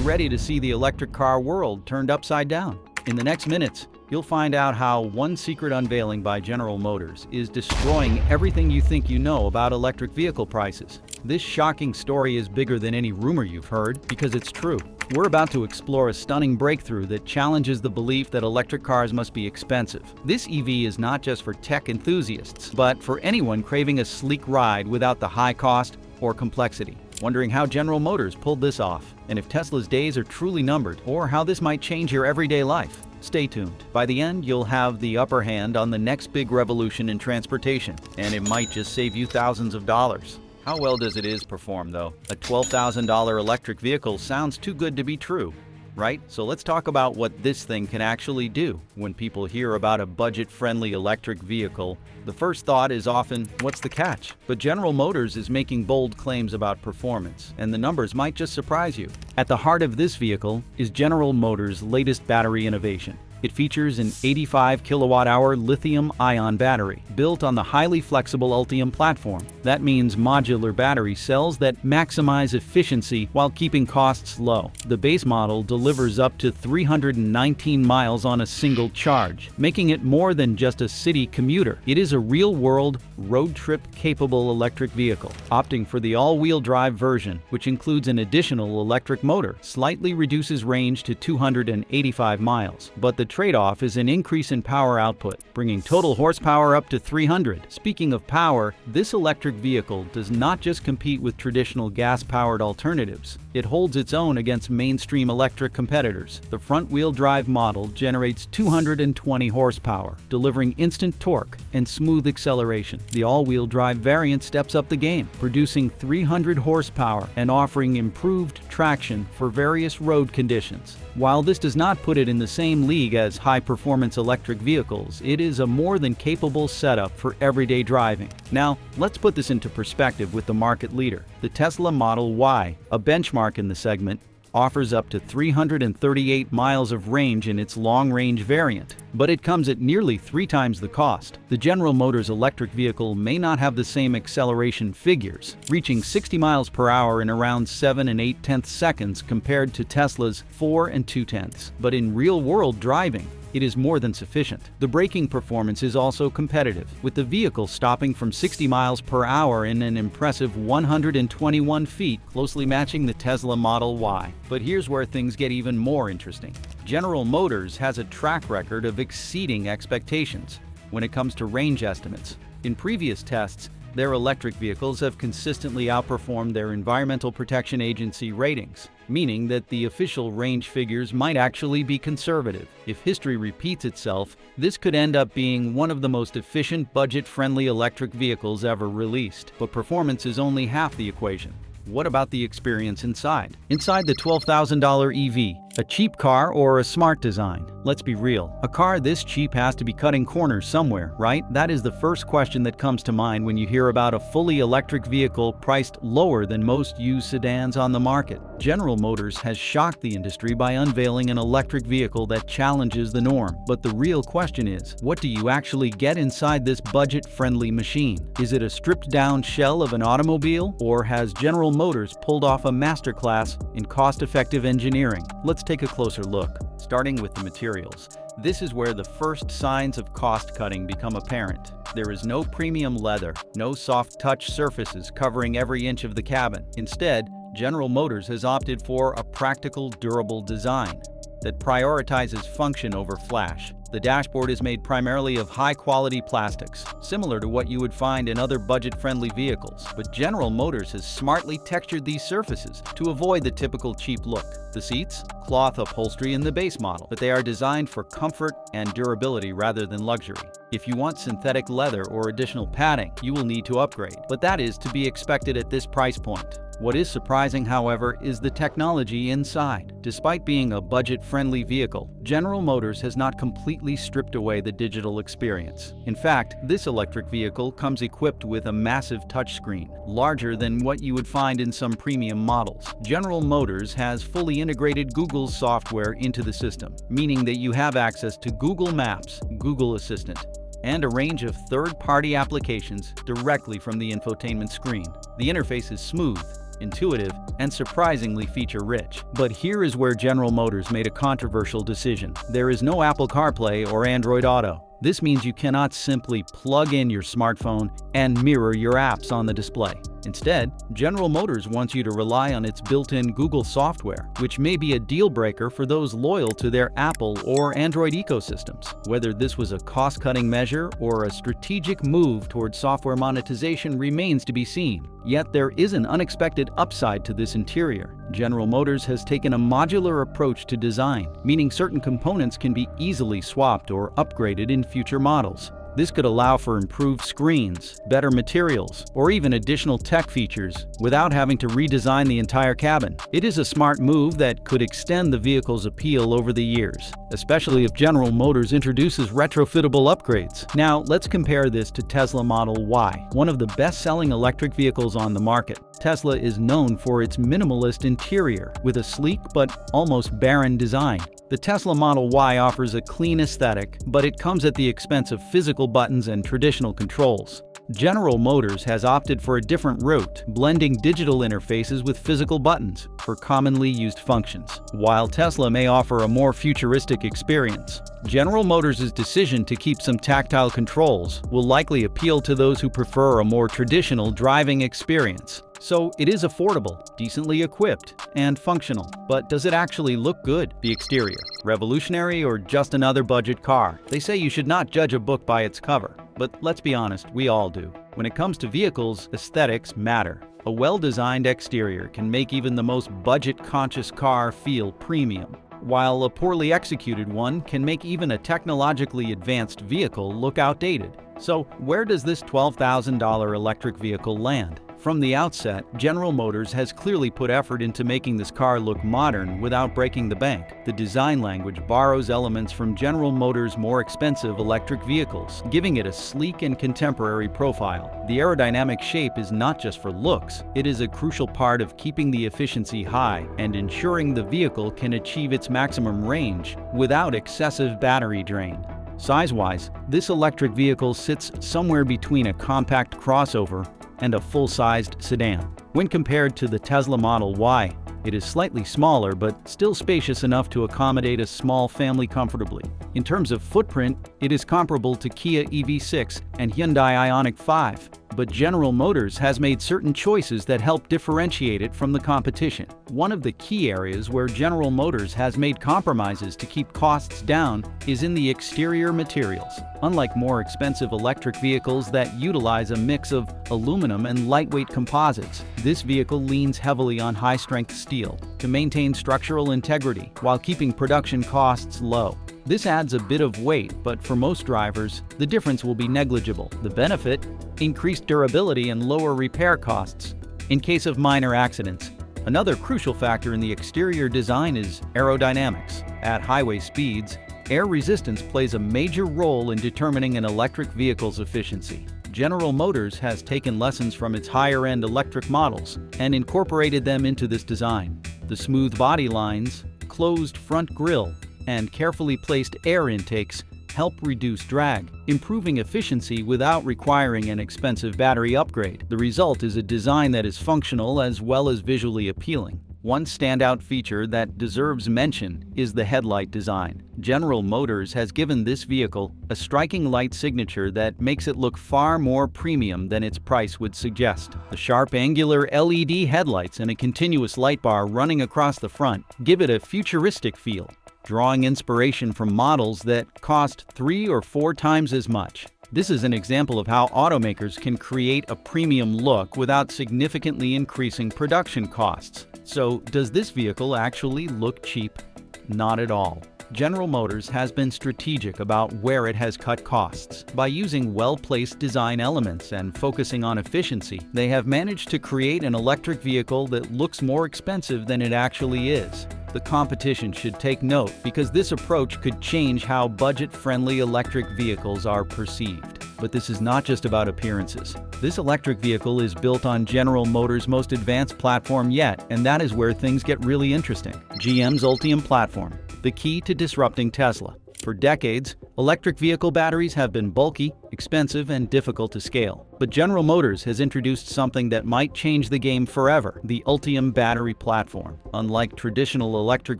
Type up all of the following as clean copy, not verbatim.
ready to see the electric car world turned upside down. In the next minutes, you'll find out how one secret unveiling by General Motors is destroying everything you think you know about electric vehicle prices. This shocking story is bigger than any rumor you've heard because it's true. We're about to explore a stunning breakthrough that challenges the belief that electric cars must be expensive. This EV is not just for tech enthusiasts, but for anyone craving a sleek ride without the high cost or complexity. Wondering how General Motors pulled this off, and if Tesla's days are truly numbered, or how this might change your everyday life? Stay tuned. By the end, you'll have the upper hand on the next big revolution in transportation, and it might just save you thousands of dollars. How well does it perform, though? A $12,000 electric vehicle sounds too good to be true, right? So let's talk about what this thing can actually do. When people hear about a budget-friendly electric vehicle, the first thought is often, what's the catch? But General Motors is making bold claims about performance, and the numbers might just surprise you. At the heart of this vehicle is General Motors' latest battery innovation. It features an 85 kilowatt-hour lithium-ion battery built on the highly flexible Ultium platform. That means modular battery cells that maximize efficiency while keeping costs low. The base model delivers up to 319 miles on a single charge, making it more than just a city commuter. It is a real-world, road trip-capable electric vehicle. Opting for the all-wheel drive version, which includes an additional electric motor, slightly reduces range to 285 miles. But the trade-off is an increase in power output, bringing total horsepower up to 300. Speaking of power, this electric vehicle does not just compete with traditional gas-powered alternatives. It holds its own against mainstream electric competitors. The front-wheel drive model generates 220 horsepower, delivering instant torque and smooth acceleration. The all-wheel drive variant steps up the game, producing 300 horsepower and offering improved traction for various road conditions. While this does not put it in the same league as high-performance electric vehicles, it is a more than capable setup for everyday driving. Now, let's put this into perspective with the market leader. The Tesla Model Y, a benchmark in the segment, offers up to 338 miles of range in its long-range variant, but it comes at nearly 3 times the cost. The General Motors electric vehicle may not have the same acceleration figures, reaching 60 miles per hour in around 7 8/10 seconds compared to Tesla's 4 2/10, but in real-world driving, it is more than sufficient. The braking performance is also competitive, with the vehicle stopping from 60 miles per hour in an impressive 121 feet, closely matching the Tesla Model Y. But here's where things get even more interesting. General Motors has a track record of exceeding expectations when it comes to range estimates. In previous tests, their electric vehicles have consistently outperformed their Environmental Protection Agency ratings, meaning that the official range figures might actually be conservative. If history repeats itself, this could end up being one of the most efficient, budget-friendly electric vehicles ever released. But performance is only half the equation. What about the experience inside? Inside the $12,000 EV, a cheap car or a smart design? Let's be real. A car this cheap has to be cutting corners somewhere, right? That is the first question that comes to mind when you hear about a fully electric vehicle priced lower than most used sedans on the market. General Motors has shocked the industry by unveiling an electric vehicle that challenges the norm. But the real question is, what do you actually get inside this budget-friendly machine? Is it a stripped-down shell of an automobile, or has General Motors pulled off a masterclass in cost-effective engineering? Let's take a closer look. Starting with the materials. This is where the first signs of cost-cutting become apparent. There is no premium leather, no soft touch surfaces covering every inch of the cabin. Instead, General Motors has opted for a practical, durable design that prioritizes function over flash. The dashboard is made primarily of high-quality plastics, similar to what you would find in other budget-friendly vehicles, but General Motors has smartly textured these surfaces to avoid the typical cheap look. The seats? Cloth upholstery in the base model, but they are designed for comfort and durability rather than luxury. If you want synthetic leather or additional padding, you will need to upgrade, but that is to be expected at this price point. What is surprising, however, is the technology inside. Despite being a budget-friendly vehicle, General Motors has not completely stripped away the digital experience. In fact, this electric vehicle comes equipped with a massive touchscreen, larger than what you would find in some premium models. General Motors has fully integrated Google's software into the system, meaning that you have access to Google Maps, Google Assistant, and a range of third-party applications directly from the infotainment screen. The interface is smooth, intuitive, and surprisingly feature-rich. But here is where General Motors made a controversial decision. There is no Apple CarPlay or Android Auto. This means you cannot simply plug in your smartphone and mirror your apps on the display. Instead, General Motors wants you to rely on its built-in Google software, which may be a deal breaker for those loyal to their Apple or Android ecosystems. Whether this was a cost-cutting measure or a strategic move towards software monetization remains to be seen. Yet there is an unexpected upside to this interior. General Motors has taken a modular approach to design, meaning certain components can be easily swapped or upgraded in future models. This could allow for improved screens, better materials, or even additional tech features without having to redesign the entire cabin. It is a smart move that could extend the vehicle's appeal over the years, especially if General Motors introduces retrofittable upgrades. Now, let's compare this to Tesla Model Y, one of the best-selling electric vehicles on the market. Tesla is known for its minimalist interior with a sleek but almost barren design. The Tesla Model Y offers a clean aesthetic, but it comes at the expense of physical buttons and traditional controls. General Motors has opted for a different route, blending digital interfaces with physical buttons for commonly used functions. While Tesla may offer a more futuristic experience, General Motors' decision to keep some tactile controls will likely appeal to those who prefer a more traditional driving experience. So it is affordable, decently equipped, and functional. But does it actually look good? The exterior, revolutionary or just another budget car? They say you should not judge a book by its cover. But let's be honest, we all do. When it comes to vehicles, aesthetics matter. A well-designed exterior can make even the most budget-conscious car feel premium, while a poorly executed one can make even a technologically advanced vehicle look outdated. So where does this $12,000 electric vehicle land? From the outset, General Motors has clearly put effort into making this car look modern without breaking the bank. The design language borrows elements from General Motors' more expensive electric vehicles, giving it a sleek and contemporary profile. The aerodynamic shape is not just for looks, it is a crucial part of keeping the efficiency high and ensuring the vehicle can achieve its maximum range without excessive battery drain. Size-wise, this electric vehicle sits somewhere between a compact crossover and a full-sized sedan. When compared to the Tesla Model Y, it is slightly smaller but still spacious enough to accommodate a small family comfortably. In terms of footprint, it is comparable to Kia EV6 and Hyundai Ioniq 5, but General Motors has made certain choices that help differentiate it from the competition. One of the key areas where General Motors has made compromises to keep costs down is in the exterior materials. Unlike more expensive electric vehicles that utilize a mix of aluminum and lightweight composites, this vehicle leans heavily on high-strength steel to maintain structural integrity while keeping production costs low. This adds a bit of weight, but for most drivers, the difference will be negligible. The benefit? Increased durability and lower repair costs in case of minor accidents. Another crucial factor in the exterior design is aerodynamics. At highway speeds, air resistance plays a major role in determining an electric vehicle's efficiency. General Motors has taken lessons from its higher-end electric models and incorporated them into this design. The smooth body lines, closed front grille, and carefully placed air intakes help reduce drag, improving efficiency without requiring an expensive battery upgrade. The result is a design that is functional as well as visually appealing. One standout feature that deserves mention is the headlight design. General Motors has given this vehicle a striking light signature that makes it look far more premium than its price would suggest. The sharp angular LED headlights and a continuous light bar running across the front give it a futuristic feel, drawing inspiration from models that cost 3 or 4 times as much. This is an example of how automakers can create a premium look without significantly increasing production costs. So, does this vehicle actually look cheap? Not at all. General Motors has been strategic about where it has cut costs. By using well-placed design elements and focusing on efficiency, they have managed to create an electric vehicle that looks more expensive than it actually is. The competition should take note because this approach could change how budget-friendly electric vehicles are perceived. But this is not just about appearances. This electric vehicle is built on General Motors' most advanced platform yet, and that is where things get really interesting. GM's Ultium platform, the key to disrupting Tesla. For decades, electric vehicle batteries have been bulky, expensive, and difficult to scale. But General Motors has introduced something that might change the game forever: the Ultium battery platform. Unlike traditional electric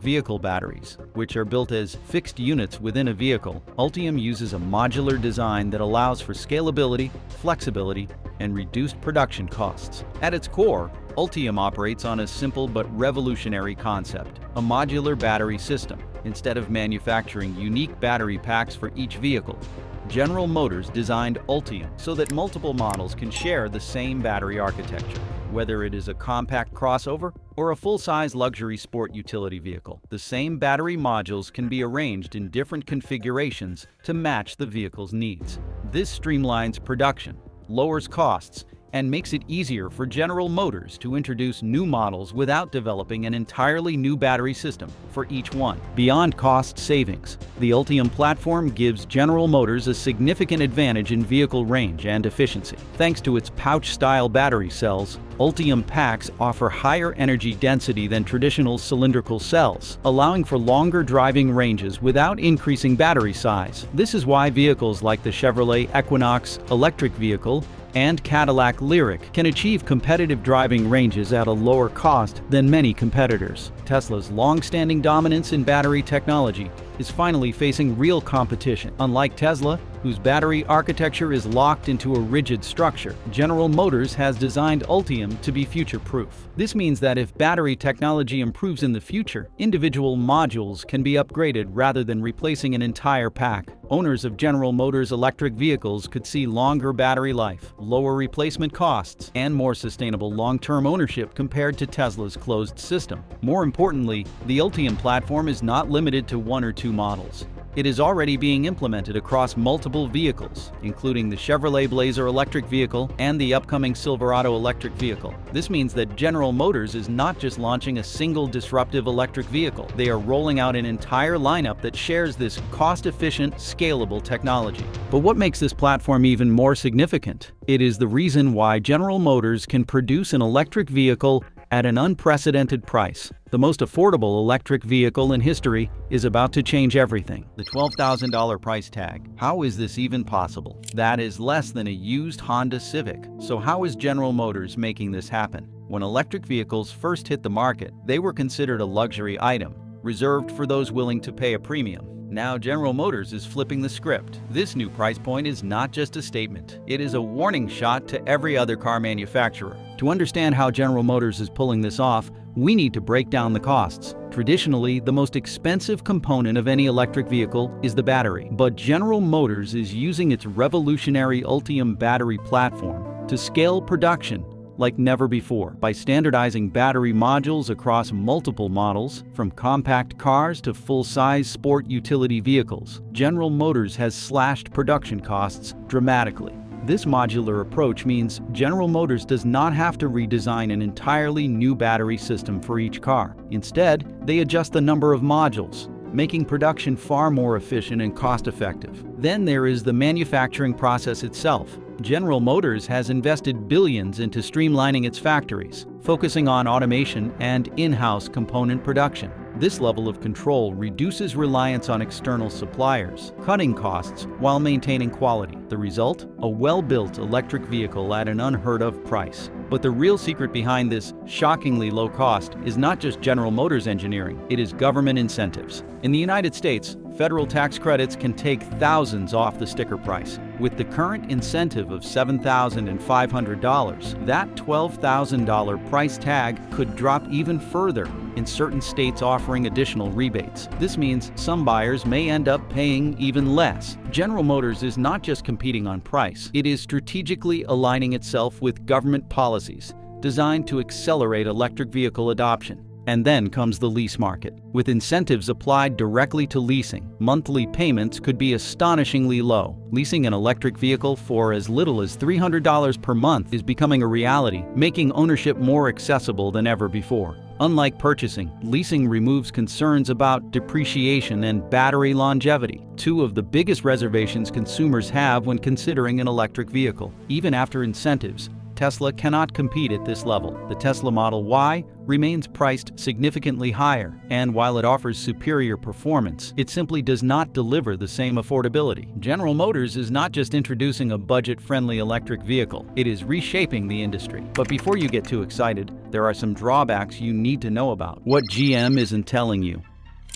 vehicle batteries, which are built as fixed units within a vehicle, Ultium uses a modular design that allows for scalability, flexibility, and reduced production costs. At its core, Ultium operates on a simple but revolutionary concept: a modular battery system. Instead of manufacturing unique battery packs for each vehicle, General Motors designed Ultium so that multiple models can share the same battery architecture. Whether it is a compact crossover or a full-size luxury sport utility vehicle, the same battery modules can be arranged in different configurations to match the vehicle's needs. This streamlines production, lowers costs, and makes it easier for General Motors to introduce new models without developing an entirely new battery system for each one. Beyond cost savings, the Ultium platform gives General Motors a significant advantage in vehicle range and efficiency. Thanks to its pouch-style battery cells, Ultium packs offer higher energy density than traditional cylindrical cells, allowing for longer driving ranges without increasing battery size. This is why vehicles like the Chevrolet Equinox electric vehicle and Cadillac Lyriq can achieve competitive driving ranges at a lower cost than many competitors. Tesla's long-standing dominance in battery technology is finally facing real competition. Unlike Tesla, whose battery architecture is locked into a rigid structure, General Motors has designed Ultium to be future-proof. This means that if battery technology improves in the future, individual modules can be upgraded rather than replacing an entire pack. Owners of General Motors electric vehicles could see longer battery life, lower replacement costs, and more sustainable long-term ownership compared to Tesla's closed system. More importantly, the Ultium platform is not limited to one or two models. It is already being implemented across multiple vehicles, including the Chevrolet Blazer electric vehicle and the upcoming Silverado electric vehicle. This means that General Motors is not just launching a single disruptive electric vehicle. They are rolling out an entire lineup that shares this cost-efficient, scalable technology. But what makes this platform even more significant? It is the reason why General Motors can produce an electric vehicle at an unprecedented price. The most affordable electric vehicle in history is about to change everything. The $12,000 price tag. How is this even possible? That is less than a used Honda Civic. So how is General Motors making this happen? When electric vehicles first hit the market, they were considered a luxury item, reserved for those willing to pay a premium. Now General Motors is flipping the script. This new price point is not just a statement. It is a warning shot to every other car manufacturer. To understand how General Motors is pulling this off, we need to break down the costs. Traditionally, the most expensive component of any electric vehicle is the battery. But General Motors is using its revolutionary Ultium battery platform to scale production like never before. By standardizing battery modules across multiple models, from compact cars to full-size sport utility vehicles, General Motors has slashed production costs dramatically. This modular approach means General Motors does not have to redesign an entirely new battery system for each car. Instead, they adjust the number of modules, making production far more efficient and cost-effective. Then there is the manufacturing process itself. General Motors has invested billions into streamlining its factories, focusing on automation and in-house component production. This level of control reduces reliance on external suppliers, cutting costs while maintaining quality. The result? A well-built electric vehicle at an unheard-of price. But the real secret behind this shockingly low cost is not just General Motors engineering, it is government incentives. In the United States, federal tax credits can take thousands off the sticker price. With the current incentive of $7,500, that $12,000 price tag could drop even further in certain states offering additional rebates. This means some buyers may end up paying even less. General Motors is not just competing on price, it is strategically aligning itself with government policies designed to accelerate electric vehicle adoption. And then comes the lease market. With incentives applied directly to leasing, monthly payments could be astonishingly low. Leasing an electric vehicle for as little as $300 per month is becoming a reality, making ownership more accessible than ever before. Unlike purchasing, leasing removes concerns about depreciation and battery longevity, two of the biggest reservations consumers have when considering an electric vehicle. Even after incentives, Tesla cannot compete at this level. The Tesla Model Y remains priced significantly higher, and while it offers superior performance, it simply does not deliver the same affordability. General Motors is not just introducing a budget-friendly electric vehicle, it is reshaping the industry. But before you get too excited, there are some drawbacks you need to know about. What GM isn't telling you.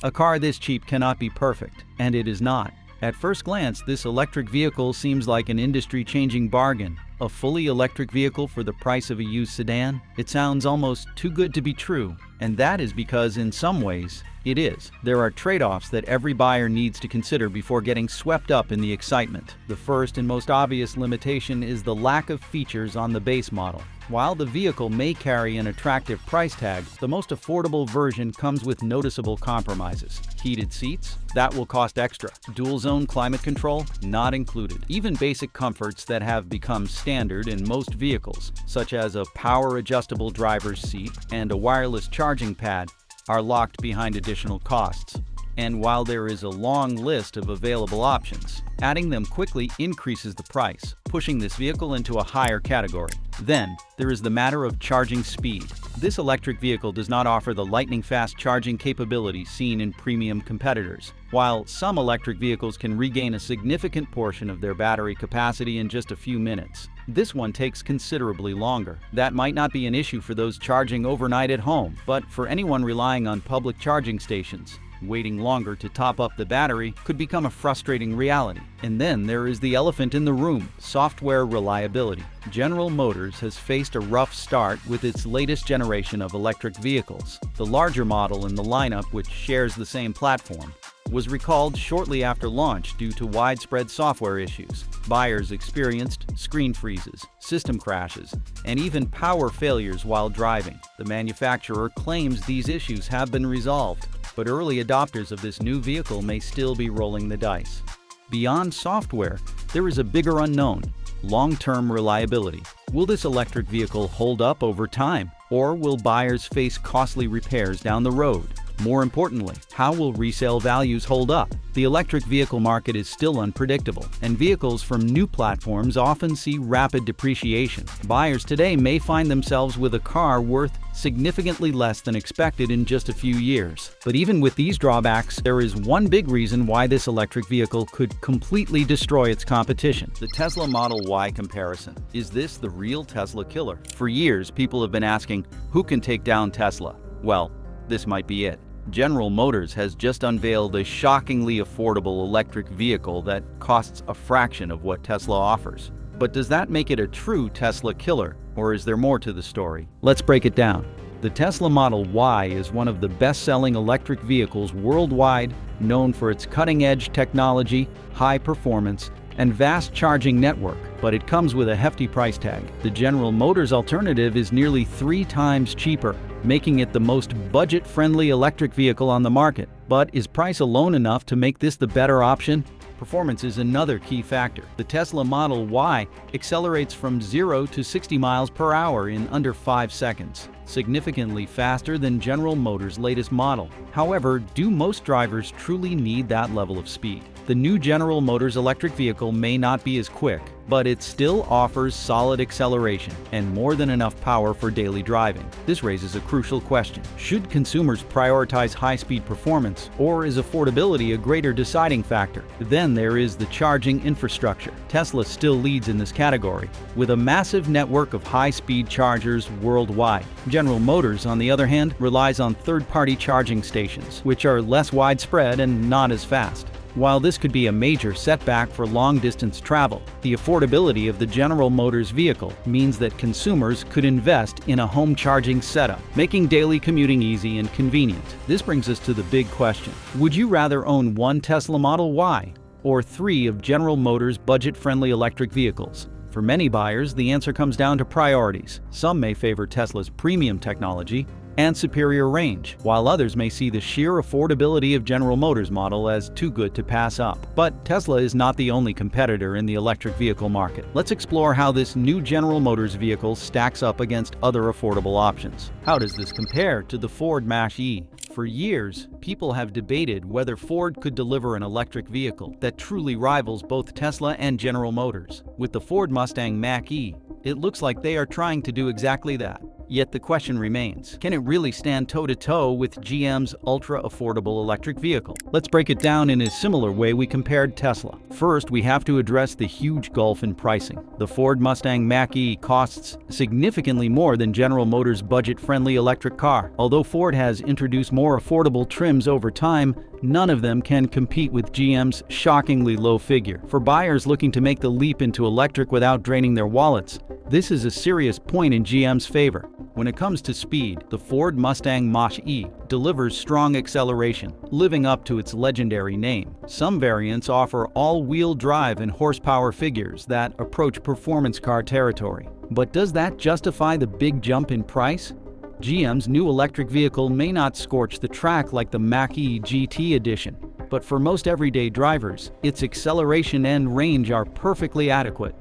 A car this cheap cannot be perfect, and it is not. At first glance, this electric vehicle seems like an industry-changing bargain. A fully electric vehicle for the price of a used sedan? It sounds almost too good to be true, and that is because in some ways, it is. There are trade-offs that every buyer needs to consider before getting swept up in the excitement. The first and most obvious limitation is the lack of features on the base model. While the vehicle may carry an attractive price tag, the most affordable version comes with noticeable compromises. Heated seats? That will cost extra. Dual-zone climate control? Not included. Even basic comforts that have become standard in most vehicles, such as a power-adjustable driver's seat and a wireless charging pad, are locked behind additional costs. And while there is a long list of available options, adding them quickly increases the price, pushing this vehicle into a higher category. Then, there is the matter of charging speed. This electric vehicle does not offer the lightning-fast charging capability seen in premium competitors. While some electric vehicles can regain a significant portion of their battery capacity in just a few minutes, this one takes considerably longer. That might not be an issue for those charging overnight at home, but for anyone relying on public charging stations, waiting longer to top up the battery could become a frustrating reality. And then there is the elephant in the room: software reliability. General Motors has faced a rough start with its latest generation of electric vehicles. The larger model in the lineup, which shares the same platform, was recalled shortly after launch due to widespread software issues. Buyers experienced screen freezes, system crashes, and even power failures while driving. The manufacturer claims these issues have been resolved, but early adopters of this new vehicle may still be rolling the dice. Beyond software, there is a bigger unknown: long-term reliability. Will this electric vehicle hold up over time, or will buyers face costly repairs down the road? More importantly, how will resale values hold up? The electric vehicle market is still unpredictable, and vehicles from new platforms often see rapid depreciation. Buyers today may find themselves with a car worth significantly less than expected in just a few years. But even with these drawbacks, there is one big reason why this electric vehicle could completely destroy its competition: the Tesla Model Y comparison. Is this the real Tesla killer? For years, people have been asking, who can take down Tesla? Well, this might be it. General Motors has just unveiled a shockingly affordable electric vehicle that costs a fraction of what Tesla offers. But does that make it a true Tesla killer, or is there more to the story? Let's break it down. The Tesla Model Y is one of the best-selling electric vehicles worldwide, known for its cutting-edge technology, high performance, and vast charging network, but it comes with a hefty price tag. The General Motors alternative is nearly 3 times cheaper, making it the most budget-friendly electric vehicle on the market. But is price alone enough to make this the better option? Performance is another key factor. The Tesla Model Y accelerates from 0 to 60 miles per hour in under 5 seconds, significantly faster than General Motors' latest model. However, do most drivers truly need that level of speed? The new General Motors electric vehicle may not be as quick, but it still offers solid acceleration and more than enough power for daily driving. This raises a crucial question: should consumers prioritize high-speed performance, or is affordability a greater deciding factor? Then there is the charging infrastructure. Tesla still leads in this category, with a massive network of high-speed chargers worldwide. General Motors, on the other hand, relies on third-party charging stations, which are less widespread and not as fast. While this could be a major setback for long-distance travel, the affordability of the General Motors vehicle means that consumers could invest in a home charging setup, making daily commuting easy and convenient. This brings us to the big question: would you rather own one Tesla Model Y or 3 of General Motors' budget-friendly electric vehicles? For many buyers, the answer comes down to priorities. Some may favor Tesla's premium technology and superior range, while others may see the sheer affordability of General Motors' model as too good to pass up. But Tesla is not the only competitor in the electric vehicle market. Let's explore how this new General Motors vehicle stacks up against other affordable options. How does this compare to the Ford Mach-E? For years, people have debated whether Ford could deliver an electric vehicle that truly rivals both Tesla and General Motors. With the Ford Mustang Mach-E, It looks like they are trying to do exactly that. Yet the question remains, can it really stand toe-to-toe with GM's ultra-affordable electric vehicle? Let's break it down in a similar way we compared Tesla. First, we have to address the huge gulf in pricing. The Ford Mustang Mach-E costs significantly more than General Motors' budget-friendly electric car. Although Ford has introduced more affordable trims over time, none of them can compete with GM's shockingly low figure. For buyers looking to make the leap into electric without draining their wallets, this is a serious point in GM's favor. When it comes to speed, the Ford Mustang Mach-E delivers strong acceleration, living up to its legendary name. Some variants offer all-wheel drive and horsepower figures that approach performance car territory. But does that justify the big jump in price? GM's new electric vehicle may not scorch the track like the Mach-E GT edition, but for most everyday drivers, its acceleration and range are perfectly adequate,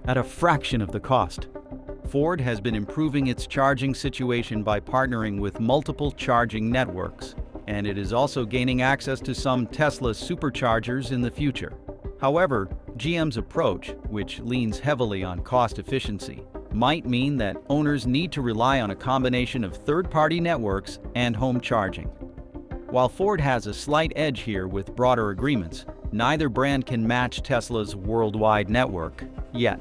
at a fraction of the cost. Ford has been improving its charging situation by partnering with multiple charging networks, and it is also gaining access to some Tesla superchargers in the future. However, GM's approach, which leans heavily on cost efficiency, might mean that owners need to rely on a combination of third-party networks and home charging. While Ford has a slight edge here with broader agreements, neither brand can match Tesla's worldwide network yet.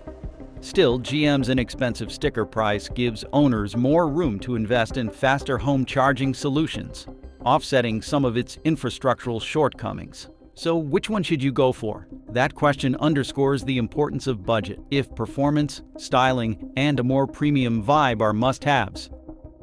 Still, GM's inexpensive sticker price gives owners more room to invest in faster home charging solutions, offsetting some of its infrastructural shortcomings. So which one should you go for? That question underscores the importance of budget. If performance, styling, and a more premium vibe are must-haves,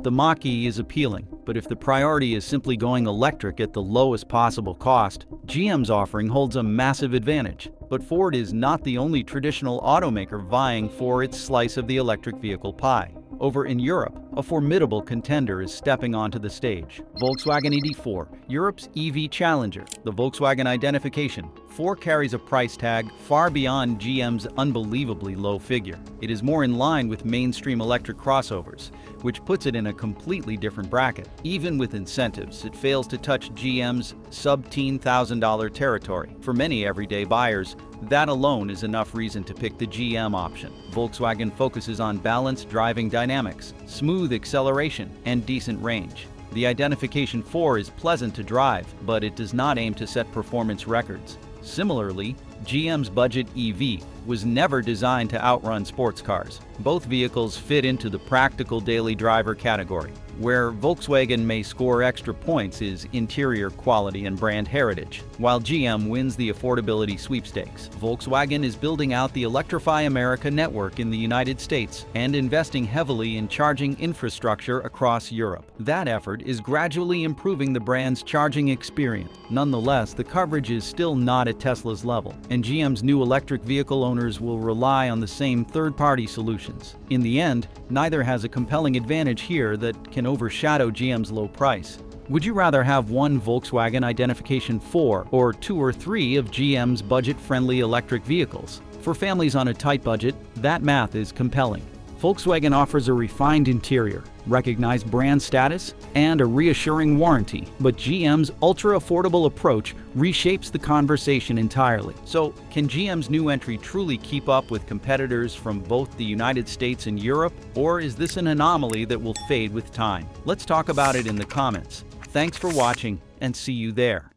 the Mach-E is appealing, but if the priority is simply going electric at the lowest possible cost, GM's offering holds a massive advantage. But Ford is not the only traditional automaker vying for its slice of the electric vehicle pie. Over in Europe, a formidable contender is stepping onto the stage. Volkswagen ID.4, Europe's EV challenger. The Volkswagen identification 4 carries a price tag far beyond GM's unbelievably low figure. It is more in line with mainstream electric crossovers, which puts it in a completely different bracket. Even with incentives, it fails to touch GM's sub-$10,000 territory. For many everyday buyers, that alone is enough reason to pick the GM option. Volkswagen focuses on balanced driving dynamics, smooth acceleration, and decent range. The Identification 4 is pleasant to drive, but it does not aim to set performance records. Similarly, GM's budget EV was never designed to outrun sports cars. Both vehicles fit into the practical daily driver category. Where Volkswagen may score extra points is interior quality and brand heritage, while GM wins the affordability sweepstakes. Volkswagen is building out the Electrify America network in the United States and investing heavily in charging infrastructure across Europe. That effort is gradually improving the brand's charging experience. Nonetheless, the coverage is still not at Tesla's level, and GM's new electric vehicle owners will rely on the same third-party solutions. In the end, neither has a compelling advantage here that can overshadow GM's low price. Would you rather have one Volkswagen Identification 4 or 2 or 3 of GM's budget-friendly electric vehicles? For families on a tight budget, that math is compelling. Volkswagen offers a refined interior, recognized brand status, and a reassuring warranty, but GM's ultra-affordable approach reshapes the conversation entirely. So, can GM's new entry truly keep up with competitors from both the United States and Europe, or is this an anomaly that will fade with time? Let's talk about it in the comments. Thanks for watching, and see you there.